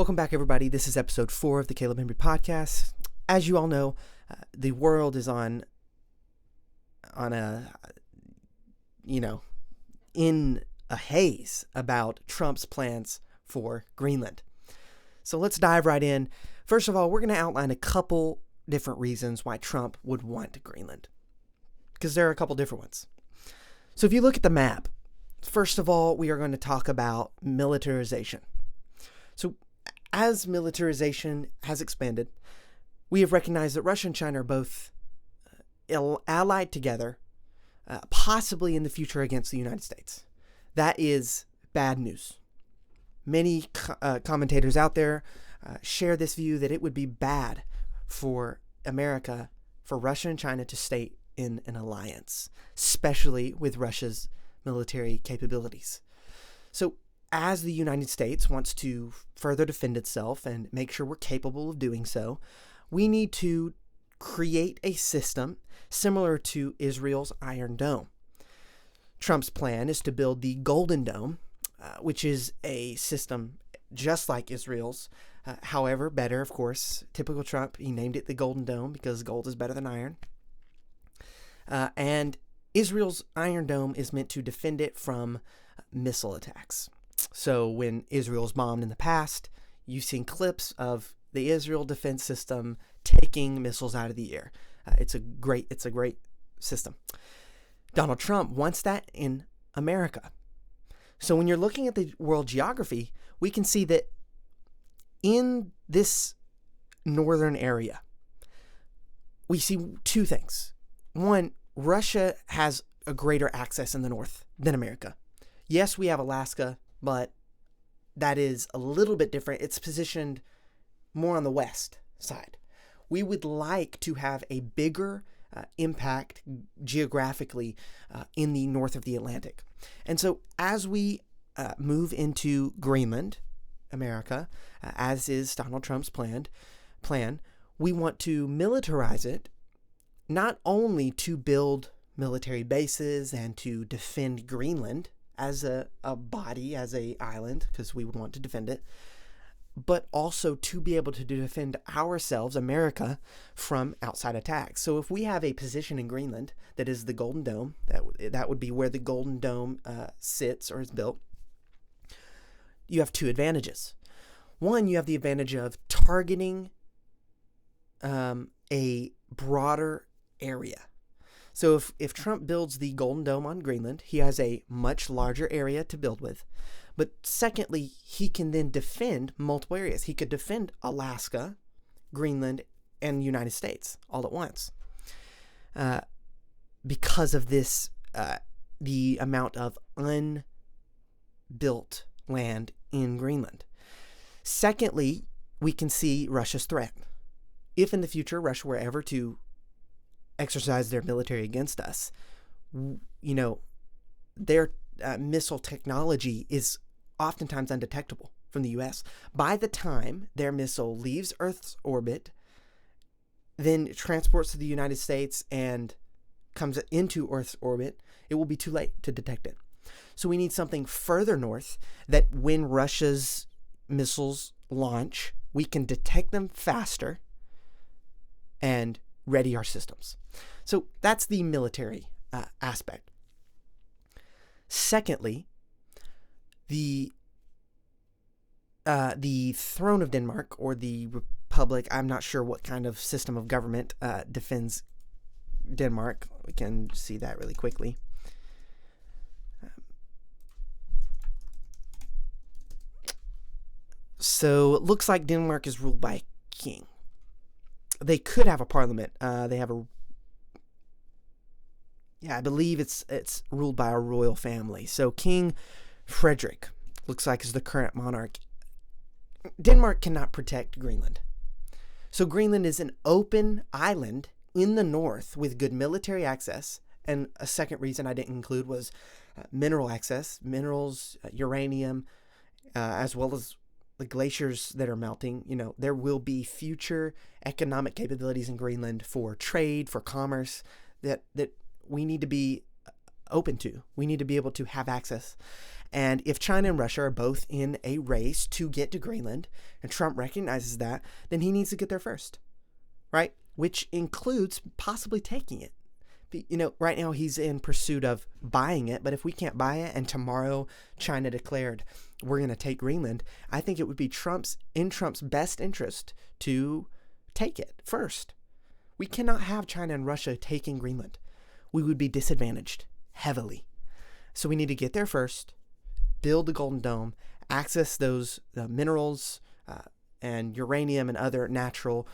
Welcome back, everybody. This is episode 4 of the Caleb Henry podcast. As you all know, the world is in a haze about Trump's plans for Greenland. So let's dive right in. First of all, we're going to outline a couple different reasons why Trump would want Greenland, because there are a couple different ones. So if you look at the map, first of all, we are going to talk about militarization. So as militarization has expanded, we have recognized that Russia and China are both allied together, possibly in the future against the United States. That is bad news. Many commentators out there share this view that it would be bad for America, for Russia and China to stay in an alliance, especially with Russia's military capabilities. So as the United States wants to further defend itself and make sure we're capable of doing so, we need to create a system similar to Israel's Iron Dome. Trump's plan is to build the Golden Dome, which is a system just like Israel's, however, better, of course. Typical Trump, he named it the Golden Dome because gold is better than iron. And Israel's Iron Dome is meant to defend it from missile attacks. So when Israel's bombed in the past, you've seen clips of the Israel defense system taking missiles out of the air. It's a great system. Donald Trump wants that in America. So when you're looking at the world geography, we can see that in this northern area, we see two things. One, Russia has a greater access in the north than America. Yes, we have Alaska, but that is a little bit different. It's positioned more on the west side. We would like to have a bigger impact geographically in the north of the Atlantic. And so as we move into Greenland, America, as is Donald Trump's plan, we want to militarize it, not only to build military bases and to defend Greenland as a body, as a island, because we would want to defend it, but also to be able to defend ourselves, America, from outside attacks. So if we have a position in Greenland that is the Golden Dome, that would be where the Golden Dome sits or is built, you have two advantages. One, you have the advantage of targeting a broader area. So if Trump builds the Golden Dome on Greenland, he has a much larger area to build with. But secondly, he can then defend multiple areas. He could defend Alaska, Greenland, and the United States all at once. Because of this, the amount of unbuilt land in Greenland. Secondly, we can see Russia's threat. If in the future Russia were ever to exercise their military against us, their missile technology is oftentimes undetectable from the U.S. By the time their missile leaves Earth's orbit, then transports to the United States and comes into Earth's orbit, it will be too late to detect it. So we need something further north that when Russia's missiles launch, we can detect them faster and ready our systems. So that's the military aspect. Secondly, the throne of Denmark, or the Republic, I'm not sure what kind of system of government defends Denmark. We can see that really quickly. So it looks like Denmark is ruled by a king. They could have a parliament. They have I believe it's ruled by a royal family. So King Frederick looks like is the current monarch. Denmark cannot protect Greenland. So Greenland is an open island in the north with good military access. And a second reason I didn't include was mineral access, minerals, uranium, as well as the glaciers that are melting. There will be future economic capabilities in Greenland for trade, for commerce, that we need to be open to. We need to be able to have access. And if China and Russia are both in a race to get to Greenland, and Trump recognizes that, then he needs to get there first, right? Which includes possibly taking it. Right now he's in pursuit of buying it, but if we can't buy it and tomorrow China declared we're going to take Greenland, I think it would be Trump's best interest to take it first. We cannot have China and Russia taking Greenland. We would be disadvantaged heavily. So we need to get there first, build the Golden Dome, access those minerals and uranium and other natural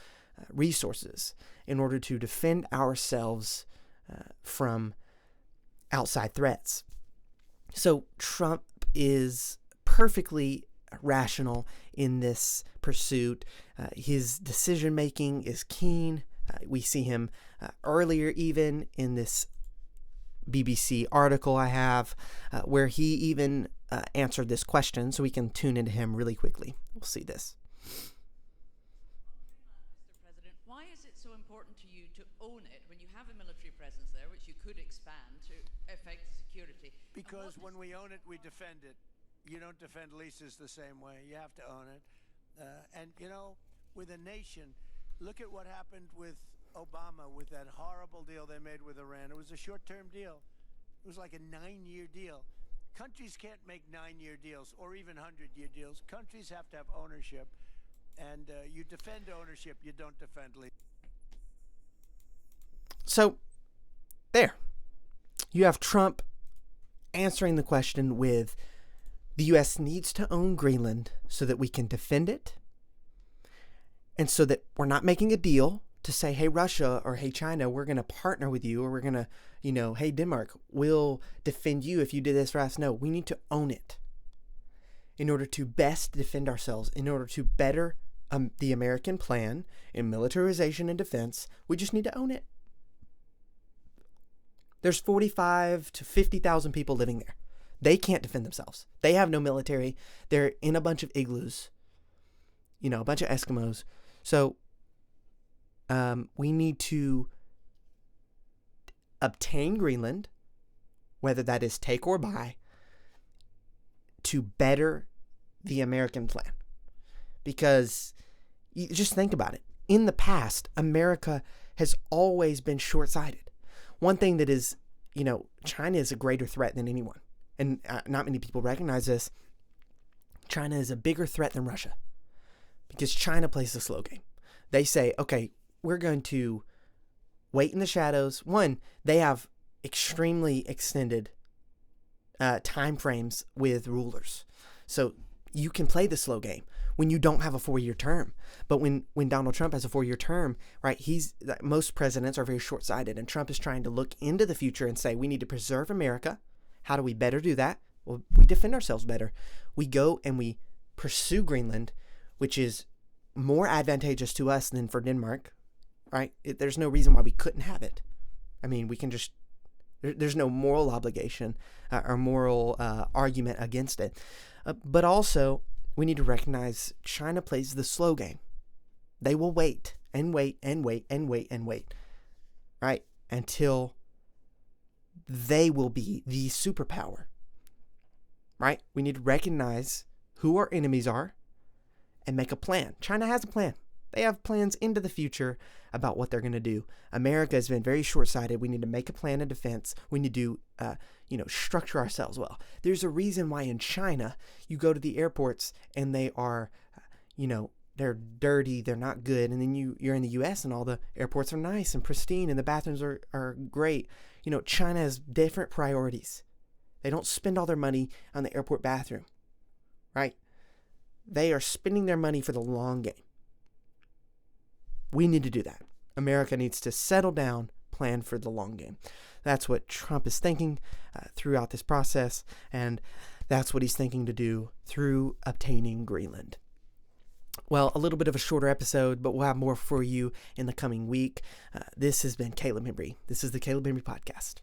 resources in order to defend ourselves from outside threats. So Trump is perfectly rational in this pursuit. His decision making is keen. We see him earlier even in this BBC article I have where he even answered this question, so we can tune into him really quickly. We'll see this. Mr. President, why is it so important to you to own it when you have a military presence there, which you could expand to affect security? Because when we own it, we defend it. You don't defend leases the same way. You have to own it. And, with a nation, look at what happened with Obama with that horrible deal they made with Iran. It was a short-term deal. It was like a 9-year deal. Countries can't make 9-year deals or even 100-year deals. Countries have to have ownership. And you defend ownership. You don't defend leases. So, there. You have Trump answering the question with the U.S. needs to own Greenland so that we can defend it and so that we're not making a deal to say, hey, Russia or hey, China, we're going to partner with you, or we're going to, hey, Denmark, we'll defend you if you did this for us. No, we need to own it in order to best defend ourselves, in order to better the American plan in militarization and defense. We just need to own it. There's 45 to 50,000 people living there. They can't defend themselves. They have no military. They're in a bunch of igloos, a bunch of Eskimos. So we need to obtain Greenland, whether that is take or buy, to better the American plan. Because you just think about it. In the past, America has always been short-sighted. One thing that is, China is a greater threat than anyone. And not many people recognize this. China is a bigger threat than Russia because China plays the slow game. They say, okay, we're going to wait in the shadows. One, they have extremely extended time frames with rulers. So you can play the slow game when you don't have a 4-year term. But when Donald Trump has a 4-year term, right, most presidents are very short-sighted, and Trump is trying to look into the future and say, we need to preserve America. How do we better do that? Well, we defend ourselves better. We go and we pursue Greenland, which is more advantageous to us than for Denmark, right? There's no reason why we couldn't have it. I mean, we can just, there's no moral obligation or moral argument against it. But also, we need to recognize China plays the slow game. They will wait and wait and wait and wait and wait, right? Until they will be the superpower, right? We need to recognize who our enemies are and make a plan. China has a plan. They have plans into the future about what they're going to do. America has been very short-sighted. We need to make a plan of defense. We need to, structure ourselves well. There's a reason why in China you go to the airports and they are, they're dirty, they're not good. And then you're in the U.S. and all the airports are nice and pristine and the bathrooms are great. China has different priorities. They don't spend all their money on the airport bathroom, right? They are spending their money for the long game. We need to do that. America needs to settle down, plan for the long game. That's what Trump is thinking throughout this process, and that's what he's thinking to do through obtaining Greenland. Well, a little bit of a shorter episode, but we'll have more for you in the coming week. This has been Caleb Embry. This is the Caleb Embry Podcast.